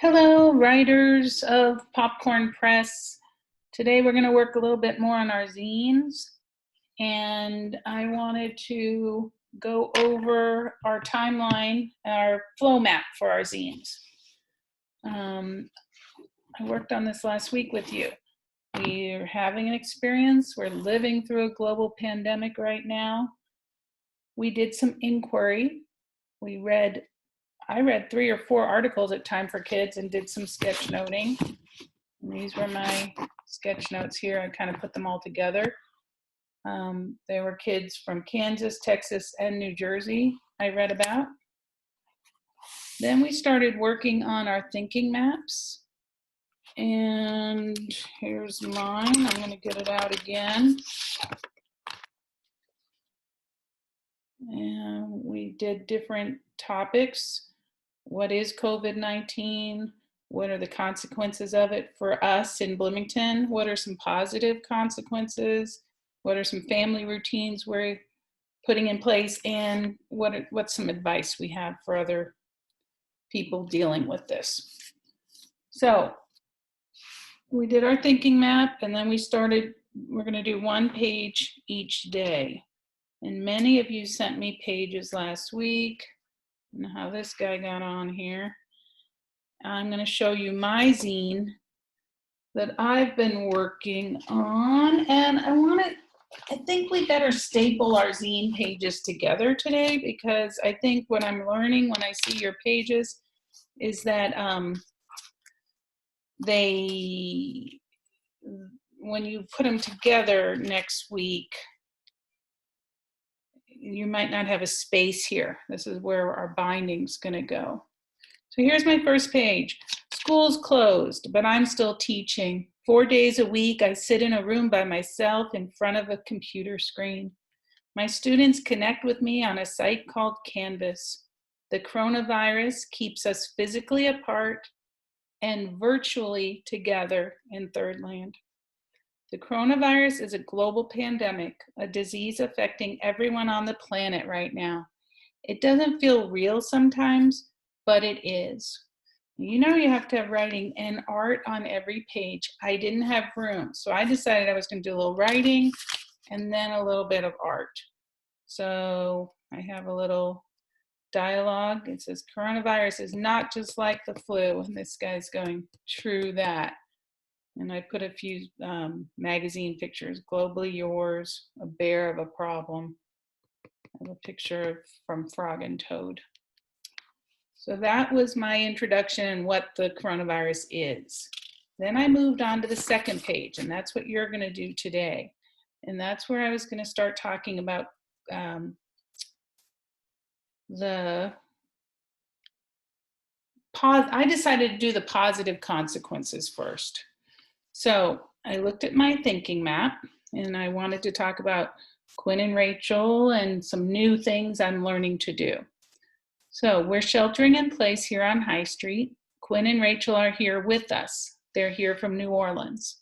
Hello, writers of Popcorn Press. Today we're going to work a little bit more on our zines, and I wanted to go over our timeline, our flow map for our zines. I worked on this last week with you. We're having an experience. We're living through a global pandemic right now. We did some inquiry. I read 3 or 4 articles at Time for Kids and did some sketch noting. And these were my sketch notes here. I kind of put them all together. There were kids from Kansas, Texas, and New Jersey I read about. Then we started working on our thinking maps. And here's mine. I'm going to get it out again. And we did different topics. What is COVID-19? What are the consequences of it for us in Bloomington? What are some positive consequences? What are some family routines we're putting in place? And what's some advice we have for other people dealing with this? So we did our thinking map, and then we're going to do 1 page each day. And many of you sent me pages last week. I don't know how this guy got on here. I'm going to show you my zine that I've been working on, and I think we better staple our zine pages together today, because I think what I'm learning when I see your pages is that when you put them together next week, you might not have a space here. This is where our binding's going to go. So here's my first page. School's closed, but I'm still teaching. 4 days a week, I sit in a room by myself in front of a computer screen. My students connect with me on a site called Canvas. The coronavirus keeps us physically apart and virtually together in Third Land. The coronavirus is a global pandemic, a disease affecting everyone on the planet right now. It doesn't feel real sometimes, but it is. You know, you have to have writing and art on every page. I didn't have room, so I decided I was going to do a little writing and then a little bit of art. So I have a little dialogue. It says, coronavirus is not just like the flu. And this guy's going, true that. And I put a few magazine pictures, Globally Yours, a bear of a problem. I have a picture from Frog and Toad. So that was my introduction and what the coronavirus is. Then I moved on to the second page, and that's what you're going to do today. And that's where I was going to start talking about I decided to do the positive consequences first. So I looked at my thinking map, and I wanted to talk about Quinn and Rachel and some new things I'm learning to do. So we're sheltering in place here on High Street. Quinn and Rachel are here with us. They're here from New Orleans.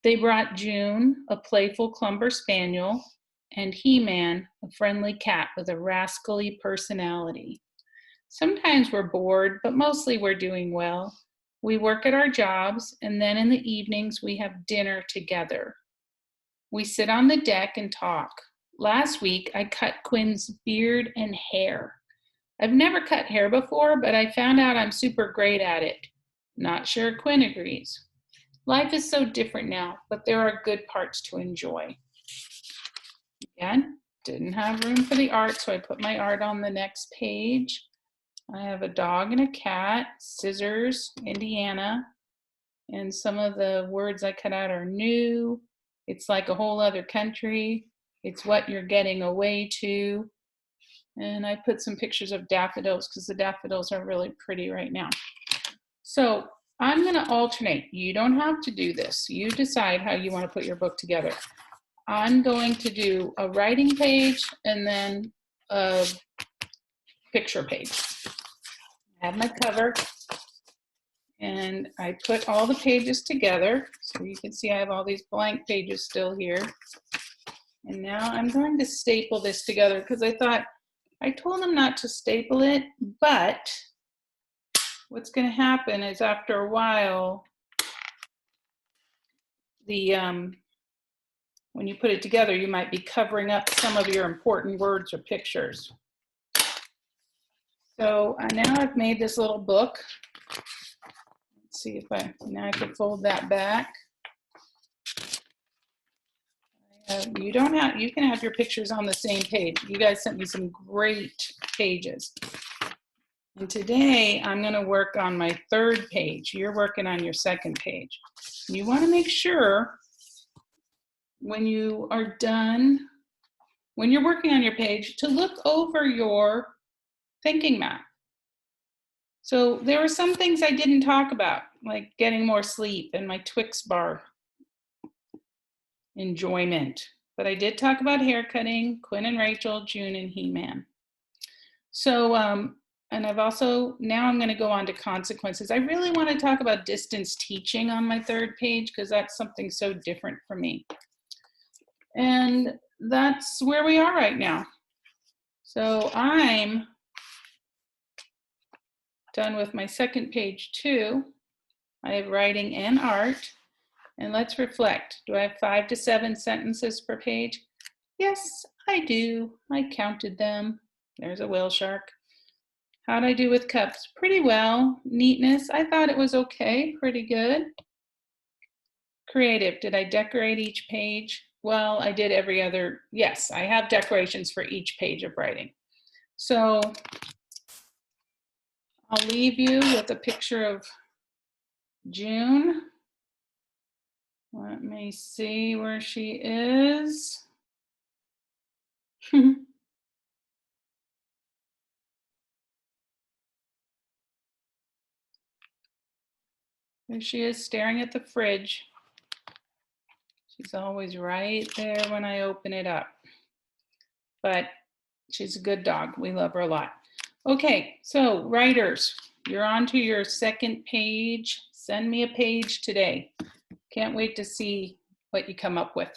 They brought June, a playful Clumber Spaniel, and He-Man, a friendly cat with a rascally personality. Sometimes we're bored, but mostly we're doing well. We work at our jobs, and then in the evenings we have dinner together. We sit on the deck and talk. Last week I cut Quinn's beard and hair. I've never cut hair before, but I found out I'm super great at it. Not sure Quinn agrees. Life is so different now, but there are good parts to enjoy. Again, didn't have room for the art, so I put my art on the next page. I have a dog and a cat, scissors, Indiana, and some of the words I cut out are new. It's like a whole other country. It's what you're getting away to. And I put some pictures of daffodils because the daffodils are really pretty right now. So I'm going to alternate. You don't have to do this. You decide how you want to put your book together. I'm going to do a writing page and then a picture page. I have my cover, and I put all the pages together. So you can see I have all these blank pages still here. And now I'm going to staple this together because I told them not to staple it, but what's going to happen is after a while, when you put it together, you might be covering up some of your important words or pictures. So now I've made this little book. Let's see if now I can fold that back. You can have your pictures on the same page. You guys sent me some great pages. And today I'm going to work on my third page. You're working on your second page. You want to make sure when you are done, when you're working on your page, to look over your thinking map. So there were some things I didn't talk about, like getting more sleep and my Twix bar enjoyment. But I did talk about haircutting, Quinn and Rachel, June, and He-Man. So, and I've also, now I'm going to go on to consequences. I really want to talk about distance teaching on my third page because that's something so different for me. And that's where we are right now. So I'm done with my second page too. I have writing and art. And let's reflect. Do I have 5 to 7 sentences per page? Yes, I do. I counted them. There's a whale shark. How'd I do with cups? Pretty well. Neatness, I thought it was okay, pretty good. Creative, did I decorate each page? Well, I did every other, yes, I have decorations for each page of writing. So I'll leave you with a picture of June. Let me see where she is. There she is staring at the fridge. She's always right there when I open it up. But she's a good dog. We love her a lot. Okay, so writers, you're on to your second page. Send me a page today. Can't wait to see what you come up with.